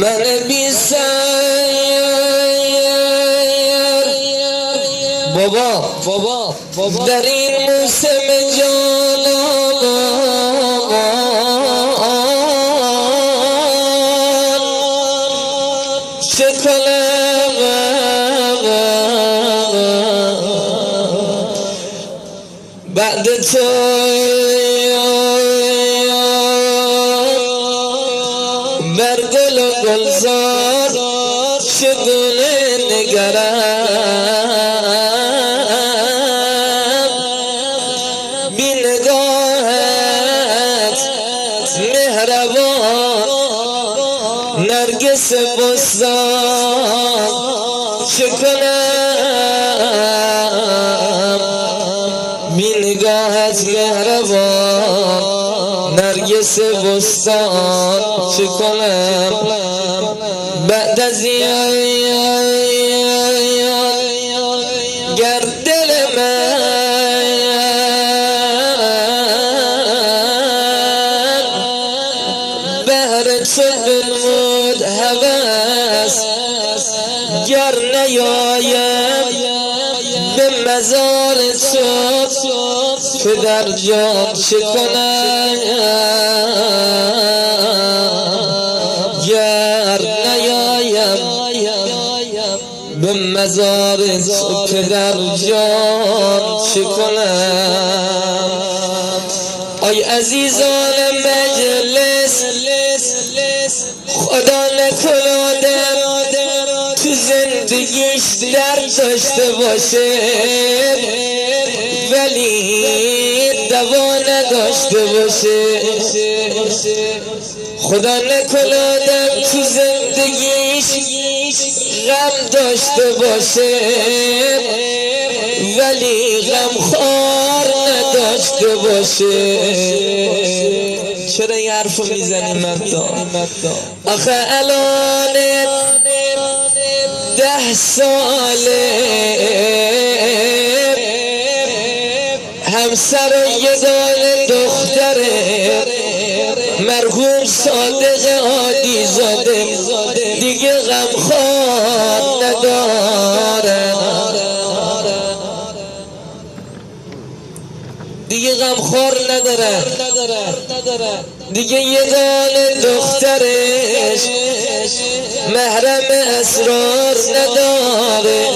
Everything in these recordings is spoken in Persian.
من بی سر بابا در این موسم جانان چه کنم بعد تو بر گل و گلزار چگونه نگرم بی نگاهت مهربان نرگس بستان چه کنم بی نگاهت مهربان نرگس بستان چه کنم بعد از گر دل من بهر تو بنمود هوس گر نیایم به مزار تو پدر جان چه کنم گر نیایم به مزار تو پدر جان چه کنم ای عزیزان مجلس خدا نکنادم تو زندگیش درد داشته باشه ولی دوا نداشته باشه خدا نکنادم تو زندگیش غم داشته باشه ولی غم خوار نداشته باشه چرا این حرفو میزنی مدا آخه الان 10 ساله همسر و یگانه دختره مرحوم صادق عادی زاده دیگه غمخوار نداره دیگه غمخوار نداره دیگه یگانه دخترش محرم اسرار نداره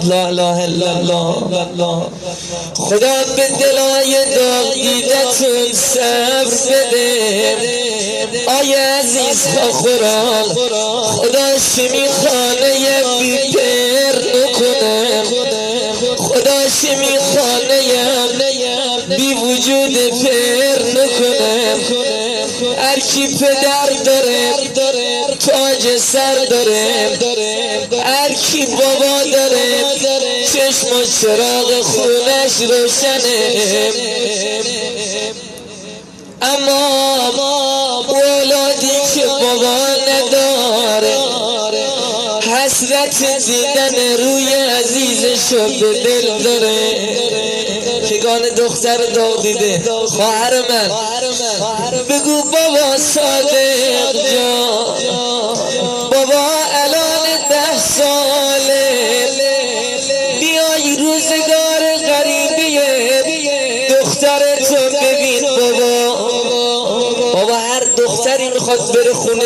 لا اله الا الله خدا به دلای داغ دیدتون صبر بده آی عزیز خوران خدا شمی خانه بی پر نکنه خدا شمی خانه بی وجود پر نکنه هر کی پدر داره تاج سر داره هر کی بابا داره چشم و چراغ خونش روشنه اما اولادی که بابا نداره حسرت دیدن روی عزیزشو به دل داره چگان دختر داغ دیده خواهر من بگو بابا صادق جان بابا الان 10 ساله بیای روزگار غریبیه دخترتو ببین بابا هر دختری میخواد بره خونه